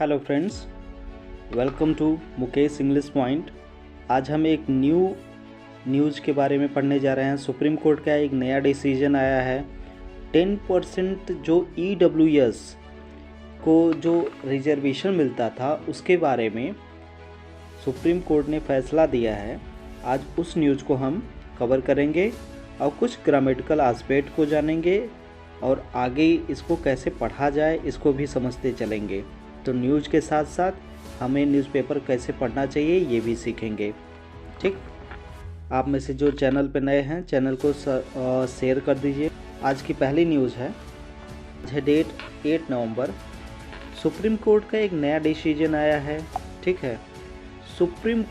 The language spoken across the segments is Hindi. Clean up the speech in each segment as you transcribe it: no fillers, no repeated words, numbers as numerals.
Hello friends, welcome to Mukesh English point. आज हम एक न्यूज़ के बारे में पढ़ने जा रहे हैं। सुप्रीम कोर्ट का एक नया डिसीजन आया है। 10% जो EWS को जो रिजर्वेशन मिलता था उसके बारे में सुप्रीम कोर्ट ने फैसला दिया है। आज उस न्यूज़ को हम कवर करेंगे और कुछ ग्रामेटिकल एस्पेक्ट को जानेंगे और आगे इसको कैसे पढ़ा जाए इसको भी समझते चलेंगे। तो न्यूज़ के साथ साथ हमें न्यूज़पेपर कैसे पढ़ना चाहिए ये भी सीखेंगे। ठीक, आप में से जो चैनल पर नए हैं चैनल को शेयर कर दीजिए। आज की पहली न्यूज़ है डेट 8 नवंबर। सुप्रीम कोर्ट का एक नया डिसीजन आया है। ठीक है, supreme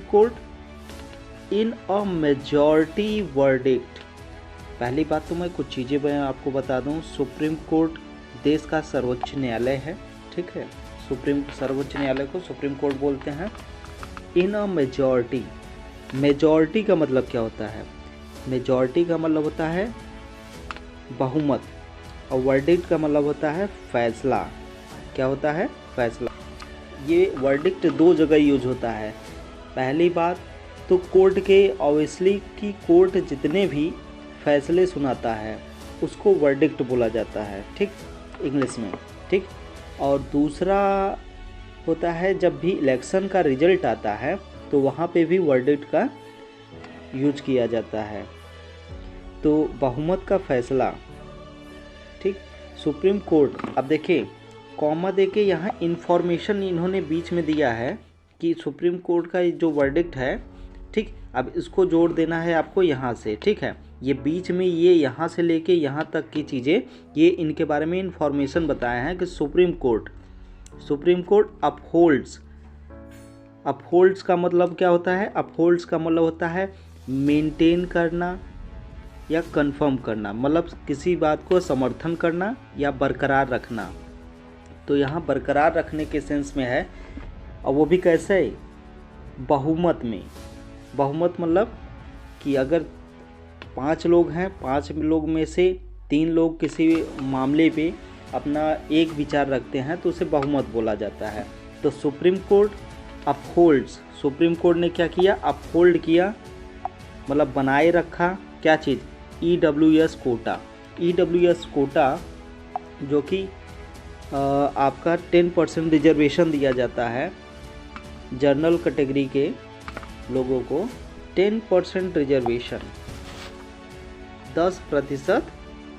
court in a majority verdict. पहली बात तो मैं कुछ चीज़ें मैं आपको बता दूं। सुप्रीम कोर्ट देश का सर्वोच्च न्यायालय है। ठीक है, सर्वोच्च न्यायालय को सुप्रीम कोर्ट बोलते हैं। इन अ मेजॉरिटी का मतलब क्या होता है? मेजॉरिटी का मतलब होता है बहुमत और वर्डिक्ट का मतलब होता है फैसला। क्या होता है? फैसला। ये वर्डिक्ट दो जगह यूज होता है। पहली बात तो कोर्ट के ऑब्वियसली कि कोर्ट जितने भी फैसले सुनाता है उसको वर्डिक्ट बोला जाता है। ठीक, इंग्लिश में। ठीक, और दूसरा होता है जब भी इलेक्शन का रिजल्ट आता है तो वहाँ पे भी वर्डिक्ट का यूज किया जाता है। तो बहुमत का फैसला। ठीक, सुप्रीम कोर्ट। अब देखिए कॉमा देके यहाँ इंफॉर्मेशन इन्होंने बीच में दिया है कि सुप्रीम कोर्ट का जो वर्डिक्ट है। ठीक, अब इसको जोड़ देना है आपको यहाँ से। ठीक है, ये बीच में ये यहाँ से लेके यहाँ तक की चीज़ें ये इनके बारे में इंफॉर्मेशन बताए हैं कि सुप्रीम कोर्ट अपहोल्ड्स का मतलब क्या होता है? अपहोल्ड्स का मतलब होता है मेंटेन करना या कंफर्म करना, मतलब किसी बात को समर्थन करना या बरकरार रखना। तो यहाँ बरकरार रखने के सेंस में है। और वो भी कैसे? बहुमत में। बहुमत मतलब कि अगर 5 लोग हैं, 5 लोग में से 3 लोग किसी मामले पे अपना एक विचार रखते हैं तो उसे बहुमत बोला जाता है। तो supreme court upholds. Supreme court ने क्या किया? अपहोल्ड किया, मतलब बनाए रखा। क्या चीज़? EWS कोटा। EWS कोटा जो कि आपका 10% रिजर्वेशन दिया जाता है जनरल कैटेगरी के लोगों को। 10% रिजर्वेशन, 10%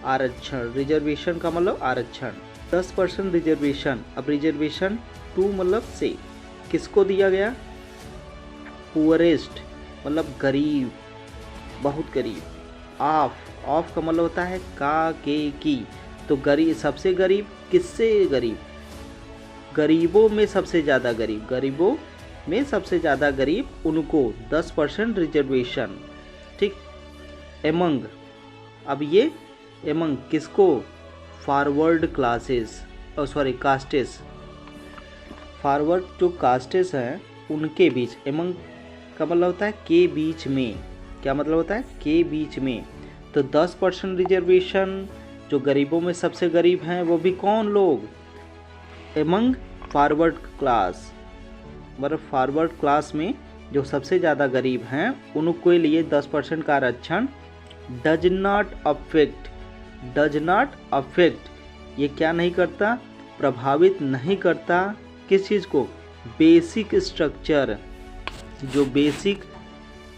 आरक्षण। रिजर्वेशन का मतलब आरक्षण। 10% रिजर्वेशन। अब रिजर्वेशन टू मतलब से किसको दिया गया? पुअरेस्ट मतलब गरीब, बहुत गरीब। ऑफ का मतलब होता है की। तो गरीब, सबसे गरीब किससे गरीब? गरीबों में सबसे ज़्यादा गरीब। गरीबों में सबसे ज़्यादा गरीब उनको 10% रिजर्वेशन। ठीक, एमंग। अब ये एमंग किसको? Forward classes castes. फॉरवर्ड जो कास्टेस हैं उनके बीच। एमंग का मतलब होता है के बीच में। क्या मतलब होता है? के बीच में। तो 10% रिजर्वेशन जो गरीबों में सबसे गरीब हैं वो भी कौन लोग? एमंग फॉरवर्ड क्लास, मतलब फॉरवर्ड क्लास में जो सबसे ज़्यादा गरीब हैं उनके लिए 10% का आरक्षण डज नॉट अफेक्ट। ये क्या नहीं करता? प्रभावित नहीं करता। किस चीज़ को? Basic structure. जो बेसिक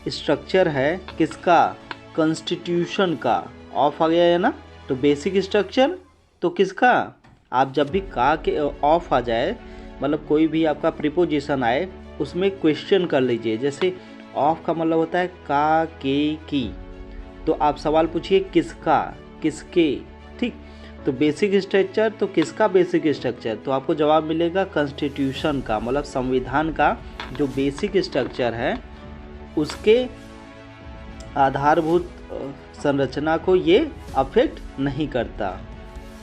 स्ट्रक्चर है किसका? कॉन्स्टिट्यूशन का। ऑफ आ गया है ना, तो बेसिक स्ट्रक्चर तो किसका? आप जब भी का के ऑफ आ जाए, मतलब कोई भी आपका प्रीपोजिशन आए उसमें क्वेश्चन कर लीजिए। जैसे ऑफ का मतलब होता है का, के, की। तो आप सवाल पूछिए किसका, किसके। ठीक, तो बेसिक स्ट्रक्चर तो किसका बेसिक स्ट्रक्चर? तो आपको जवाब मिलेगा कॉन्स्टिट्यूशन का, मतलब संविधान का जो बेसिक स्ट्रक्चर है उसके आधारभूत संरचना को ये अफेक्ट नहीं करता।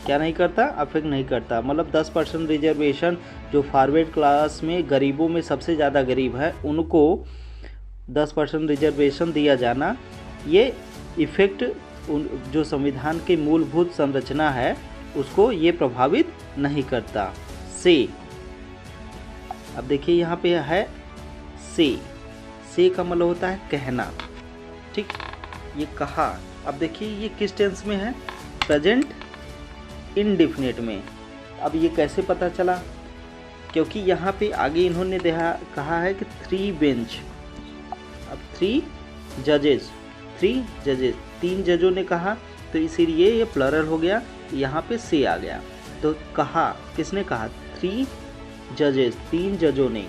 क्या नहीं करता? अफेक्ट नहीं करता। मतलब 10% रिजर्वेशन जो फॉरवर्ड क्लास में गरीबों में सबसे ज़्यादा गरीब है उनको 10% रिजर्वेशन दिया जाना, ये इफ़ेक्ट जो संविधान की मूलभूत संरचना है उसको ये प्रभावित नहीं करता। से। अब देखिए यहाँ पे है से का मतलब होता है कहना, ठीक, ये कहा। अब देखिए ये किस टेंस में है, प्रेजेंट इंडेफिनिट में। अब ये कैसे पता चला, क्योंकि यहाँ पे आगे इन्होंने कहा है कि 3 बेंच। अब 3 जजेस, 3 जजों ने कहा, तो इसीलिए ये प्लरल हो गया, यहाँ पे से आ गया। तो कहा, किसने कहा, 3 जजेस, 3 जजों ने,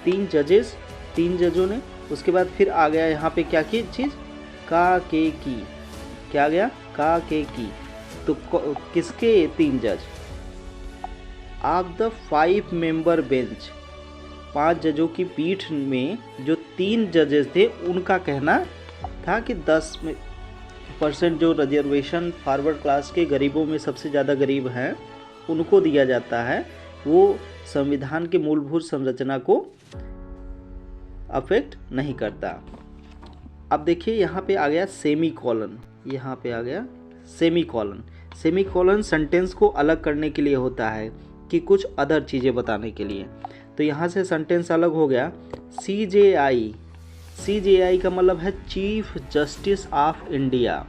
3 जजेस, 3 जजों ने। उसके बाद फिर आ गया यहाँ पे क्या की चीज़, का के की, क्या आ गया, का के की। तो किसके 3 जज, ऑफ द 5 मेंबर बेंच, 5 जजों की पीठ में जो 3 जजेस थे उनका कहना था कि 10% जो रिजर्वेशन फॉरवर्ड क्लास के गरीबों में सबसे ज़्यादा गरीब हैं उनको दिया जाता है, वो संविधान के मूलभूत संरचना को अफेक्ट नहीं करता। अब देखिए यहाँ पे आ गया सेमी कॉलन, यहाँ पे आ गया semi colon. Semi colon sentence को अलग करने के लिए होता है कि कुछ अदर चीज़ें बताने के लिए। तो यहाँ से सेंटेंस अलग हो गया। CJI का मतलब है chief justice of India,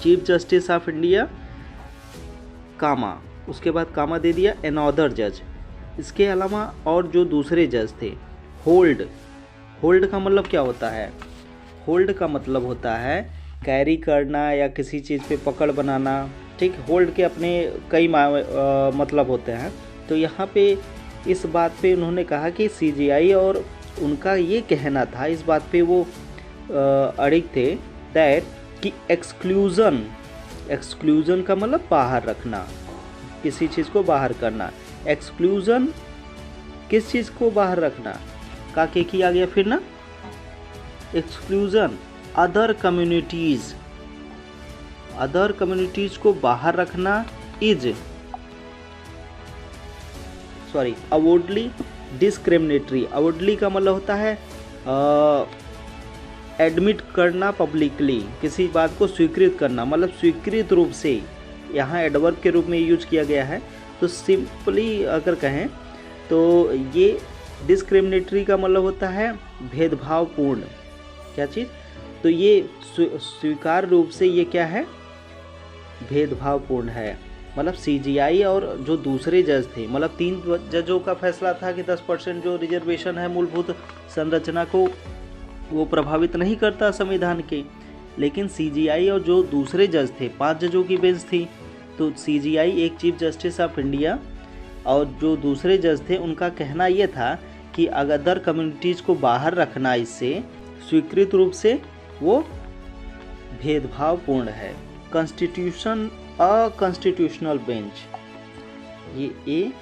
chief justice of India, comma, उसके बाद कामा दे दिया, अनदर जज। इसके अलावा और जो दूसरे जज थे, होल्ड का मतलब क्या होता है, होल्ड का मतलब होता है कैरी करना या किसी चीज़ पे पकड़ बनाना, ठीक। होल्ड के अपने कई मतलब होते हैं। तो यहाँ पे इस बात पे उन्होंने कहा कि CJI और उनका ये कहना था, इस बात पे वो अड़िग थे, दैट कि एक्सक्लूजन का मतलब बाहर रखना, किसी चीज़ को बाहर करना। एक्सक्लूजन, किस चीज़ को बाहर रखना, का के की आ गया फिर ना, एक्सक्लूजन अदर कम्युनिटीज़ को बाहर रखना अवॉर्डली डिस्क्रिमिनेटरी। अवॉर्डली का मतलब होता है एडमिट करना पब्लिकली, किसी बात को स्वीकृत करना, मतलब स्वीकृत रूप से, यहाँ एडवर्ब के रूप में यूज किया गया है। तो सिंपली अगर कहें तो ये डिस्क्रिमिनेटरी का मतलब होता है भेदभावपूर्ण, क्या चीज़, तो ये स्वीकार रूप से ये क्या है, भेदभावपूर्ण है। मतलब CJI और जो दूसरे जज थे, मतलब 3 जजों का फैसला था कि 10% जो रिजर्वेशन है मूलभूत संरचना को वो प्रभावित नहीं करता संविधान के, लेकिन CJI और जो दूसरे जज थे, 5 जजों की बेंच थी, तो CJI एक चीफ जस्टिस ऑफ इंडिया और जो दूसरे जज थे उनका कहना ये था कि अदर कम्युनिटीज़ को बाहर रखना इससे स्वीकृत रूप से वो भेदभावपूर्ण है। कॉन्स्टिट्यूशनल बेंच, ये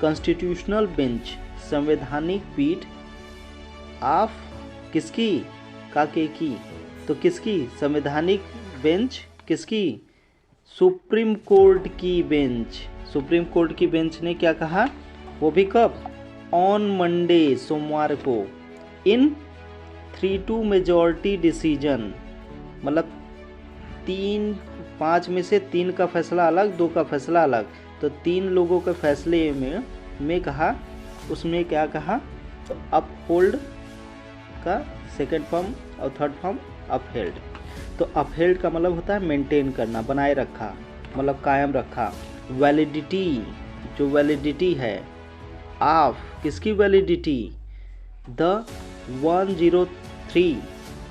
कॉन्स्टिट्यूशनल बेंच, संवैधानिक पीठ ऑफ किसकी, काके की, तो किसकी, संवैधानिक बेंच किसकी, सुप्रीम कोर्ट की बेंच। सुप्रीम कोर्ट की बेंच ने क्या कहा, वो भी कब, ऑन मंडे, सोमवार को, इन 3-2 मेजॉरिटी डिसीजन, मतलब 5 में से 3 का फैसला अलग, 2 का फैसला अलग, तो 3 लोगों के फैसले में कहा, उसमें क्या कहा, तो अपहोल्ड का सेकंड फॉर्म और थर्ड फॉर्म अपहेल्ड। तो अपहेल्ड का मतलब होता है मेंटेन करना, बनाए रखा, मतलब कायम रखा। वैलिडिटी, जो वैलिडिटी है ऑफ, किसकी वैलिडिटी, द 103,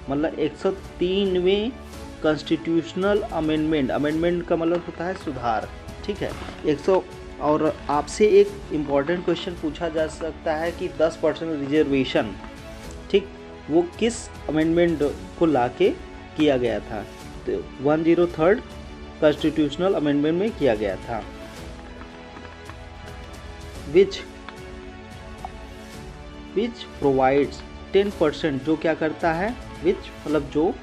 मतलब 103वें कॉन्स्टिट्यूशनल अमेंडमेंट। अमेंडमेंट का मतलब होता है सुधार, ठीक है। 100। और आपसे एक इम्पॉर्टेंट क्वेश्चन पूछा जा सकता है कि 10% रिजर्वेशन, ठीक, वो किस अमेंडमेंट को लाके किया गया था, तो 103rd कॉन्स्टिट्यूशनल अमेंडमेंट में किया गया था। विच प्रोवाइड्स 10%, जो क्या करता है, विच मतलब जो,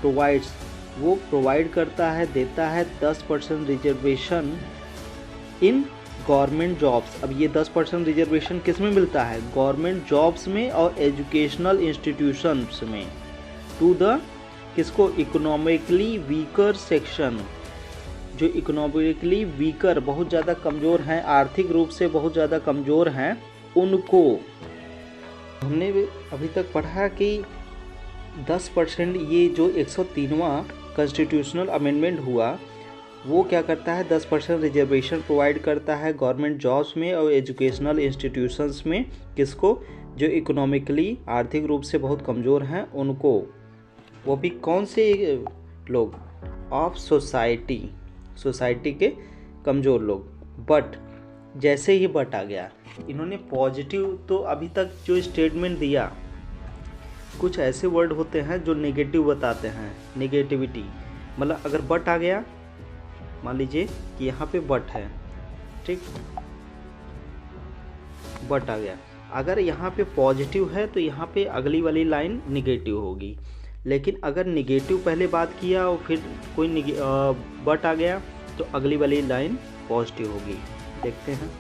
प्रोवाइड्स वो प्रोवाइड करता है, देता है 10% रिजर्वेशन इन गवर्नमेंट जॉब्स। अब ये 10% रिजर्वेशन किस में मिलता है, गवर्नमेंट जॉब्स में और एजुकेशनल इंस्टीट्यूशंस में, टू द, किसको, इकोनॉमिकली वीकर सेक्शन, जो इकोनॉमिकली वीकर, बहुत ज़्यादा कमज़ोर हैं, आर्थिक रूप से बहुत ज़्यादा कमज़ोर हैं, उनको हमने अभी तक पढ़ा कि 10% ये जो 103वां कॉन्स्टिट्यूशनल अमेंडमेंट हुआ वो क्या करता है, 10% रिजर्वेशन प्रोवाइड करता है गवर्नमेंट जॉब्स में और एजुकेशनल इंस्टीट्यूशंस में। किसको? जो इकोनॉमिकली आर्थिक रूप से बहुत कमज़ोर हैं उनको। वो भी कौन से लोग? ऑफ सोसाइटी के कमज़ोर लोग। बट जैसे ही बट आ गया, इन्होंने पॉजिटिव, तो अभी तक जो स्टेटमेंट दिया, कुछ ऐसे वर्ड होते हैं जो नेगेटिव बताते हैं, नेगेटिविटी। मतलब अगर बट आ गया, मान लीजिए कि यहाँ पे बट है, ठीक, बट आ गया, अगर यहाँ पे पॉजिटिव है तो यहाँ पे अगली वाली लाइन निगेटिव होगी। लेकिन अगर निगेटिव पहले बात किया और फिर कोई बट आ गया तो अगली वाली लाइन पॉजिटिव होगी। देखते हैं।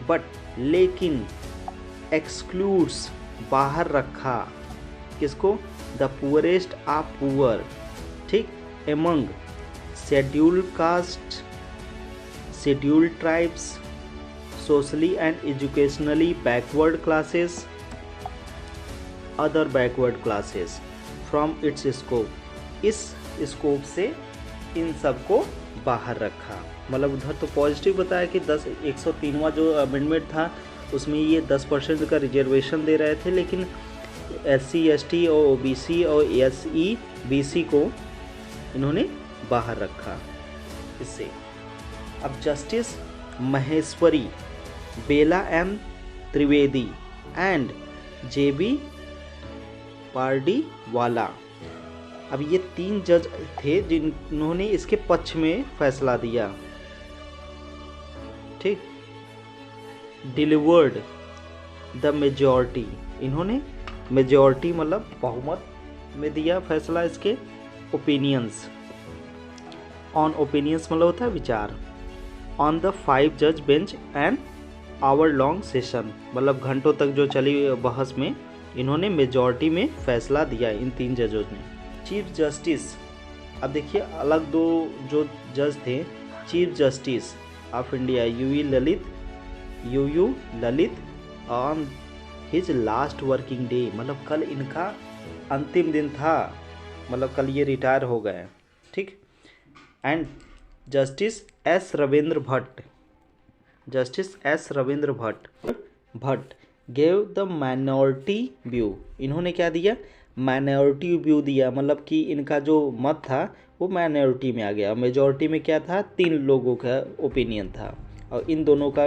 बट, लेकिन, एक्सक्लूड्स, बाहर रखा, किसको? द पुअरेस्ट ऑफ पुअर, ठीक, among scheduled caste, scheduled tribes, socially and educationally backward classes, other backward classes from its scope. इस स्कोप से इन सबको बाहर रखा। मतलब उधर तो पॉजिटिव बताया कि 103वां जो अमेंडमेंट था उसमें ये 10% का रिजर्वेशन दे रहे थे, लेकिन SC ST और OBC और SE BC को इन्होंने बाहर रखा इससे। अब justice Maheshwari, Bela M Trivedi and JB Pardiwala, अब ये 3 जज थे जिन्होंने इसके पक्ष में फैसला दिया, ठीक। डिलीवर्ड द मेजॉरिटी, इन्होंने मेजॉरिटी मतलब बहुमत में दिया फैसला इसके। ओपिनियंस, ऑन ओपिनियंस मतलब होता है विचार। ऑन द 5 जज bench and hour long session, मतलब घंटों तक जो चली बहस में इन्होंने मेजॉरिटी में फैसला दिया इन 3 जजों ने। चीफ जस्टिस, अब देखिए अलग 2 जो जज थे, chief justice of India UU Lalit on his last working day, मतलब कल इनका अंतिम दिन था, मतलब कल ये रिटायर हो गए, ठीक। And justice S Ravindra Bhatt gave the minority view, इन्होंने क्या दिया? माइनॉरिटी व्यू दिया, मतलब कि इनका जो मत था वो माइनॉरिटी में आ गया। मेजॉरिटी में क्या था? 3 लोगों का ओपिनियन था और इन दोनों का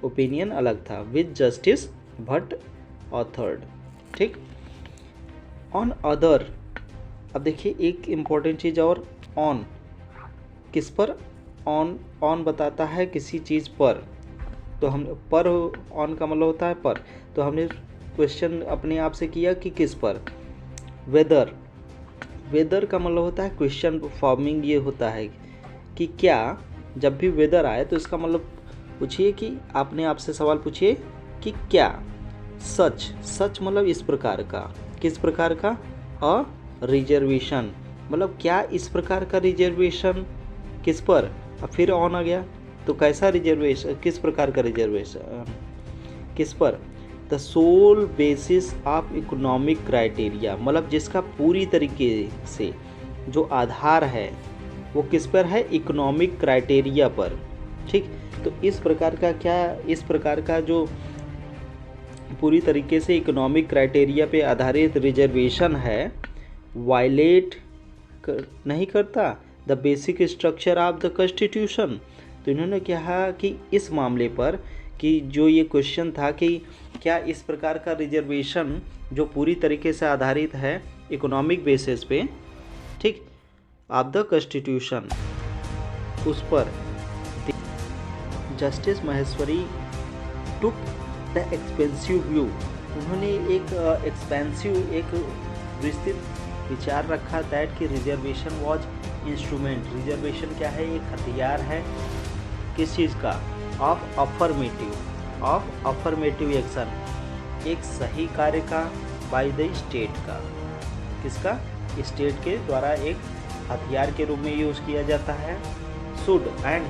ओपिनियन अलग था। विद जस्टिस भट्ट ऑथर्ड, ठीक। ऑन अदर, अब देखिए एक इम्पॉर्टेंट चीज़ और, ऑन किस पर? ऑन बताता है किसी चीज़ पर, तो हम पर, ऑन का मतलब होता है पर, तो हमने क्वेश्चन अपने आप से किया कि किस पर। वेदर का मतलब होता है क्वेश्चन फॉर्मिंग, ये होता है कि क्या, जब भी वेदर आए तो इसका मतलब पूछिए कि अपने आप से सवाल पूछिए कि क्या। सच मतलब इस प्रकार का, किस प्रकार का? अ रिजर्वेशन, मतलब क्या इस प्रकार का रिजर्वेशन, किस पर? अब फिर ऑन आ गया तो कैसा रिजर्वेशन, किस प्रकार का रिजर्वेशन, किस पर? The sole basis of economic criteria, मतलब जिसका पूरी तरीके से जो आधार है वो किस पर है? इकोनॉमिक क्राइटेरिया पर, ठीक। तो इस प्रकार का क्या, इस प्रकार का जो पूरी तरीके से इकोनॉमिक क्राइटेरिया पे आधारित रिजर्वेशन है, वायलेट नहीं करता the basic structure of the constitution. तो इन्होंने कहा कि इस मामले पर, कि जो ये क्वेश्चन था कि क्या इस प्रकार का रिजर्वेशन जो पूरी तरीके से आधारित है इकोनॉमिक बेसिस पे, ठीक, ऑफ द कॉन्स्टिट्यूशन, उस पर justice Maheshwari took the expensive view, उन्होंने एक एक्सपेंसिव, एक विस्तृत विचार रखा दैट कि रिजर्वेशन वाज इंस्ट्रूमेंट, रिजर्वेशन क्या है? एक हथियार है, किस चीज़ का? ऑफ अफर्मेटिव एक्शन, एक सही कार्य का, बाय द स्टेट का, किसका? स्टेट के द्वारा एक हथियार के रूप में यूज़ किया जाता है,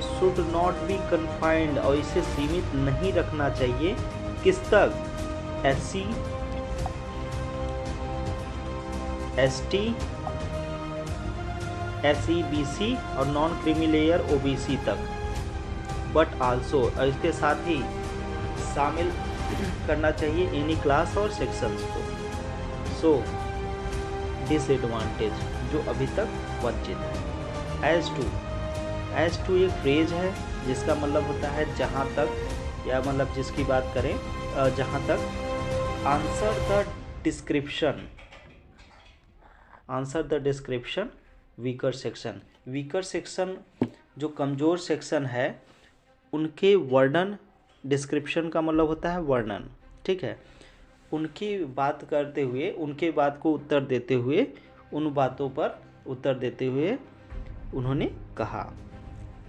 शुड नॉट बी कन्फाइंड, और इसे सीमित नहीं रखना चाहिए किस तक, SC ST SE BC और नॉन क्रीमी लेयर OBC तक, बट आल्सो, और इसके साथ ही शामिल करना चाहिए एनी क्लास और सेक्शंस को। सो डिसएडवांटेज जो अभी तक वंचित है। एज टू एक फ्रेज है जिसका मतलब होता है जहाँ तक, या मतलब जिसकी बात करें जहाँ तक answer the description weaker section जो कमज़ोर सेक्शन है उनके वर्णन, डिस्क्रिप्शन का मतलब होता है वर्णन, ठीक है, उनकी बात करते हुए, उनके बात को उत्तर देते हुए, उन बातों पर उत्तर देते हुए उन्होंने कहा।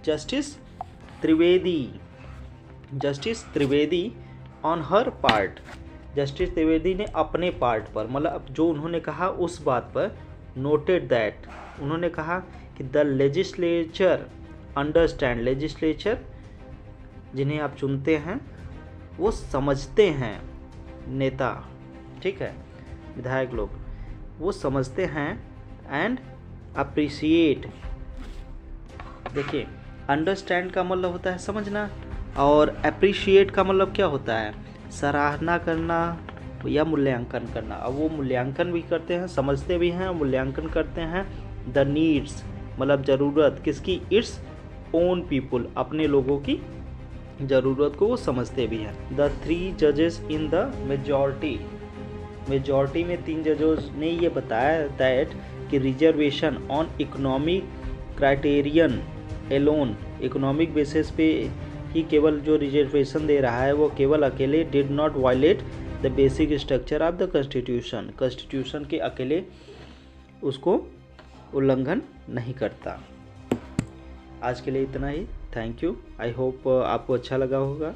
Justice Trivedi on her part, justice Trivedi ने अपने पार्ट पर, मतलब जो उन्होंने कहा उस बात पर, नोटेड दैट, उन्होंने कहा कि द लेजिस्लेचर अंडरस्टैंड, लेजिस्लेचर जिन्हें आप चुनते हैं वो समझते हैं, नेता, ठीक है, विधायक लोग वो समझते हैं, एंड अप्रिशिएट, देखिए अंडरस्टैंड का मतलब होता है समझना, और अप्रिशिएट का मतलब क्या होता है, सराहना करना या मूल्यांकन करना। अब वो मूल्यांकन भी करते हैं, समझते भी हैं, मूल्यांकन करते हैं। द नीड्स मतलब ज़रूरत किसकी, इट्स ओन पीपुल, अपने लोगों की ज़रूरत को वो समझते भी हैं। द 3 जजेस इन द मेजॉरिटी में 3 जजेस ने ये बताया दैट कि reservation on economic criterion alone, economic basis पे ही केवल जो रिजर्वेशन दे रहा है वो केवल अकेले did not violate the basic structure of the constitution के अकेले उसको उल्लंघन नहीं करता। आज के लिए इतना ही। Thank you. आई होप आपको अच्छा लगा होगा।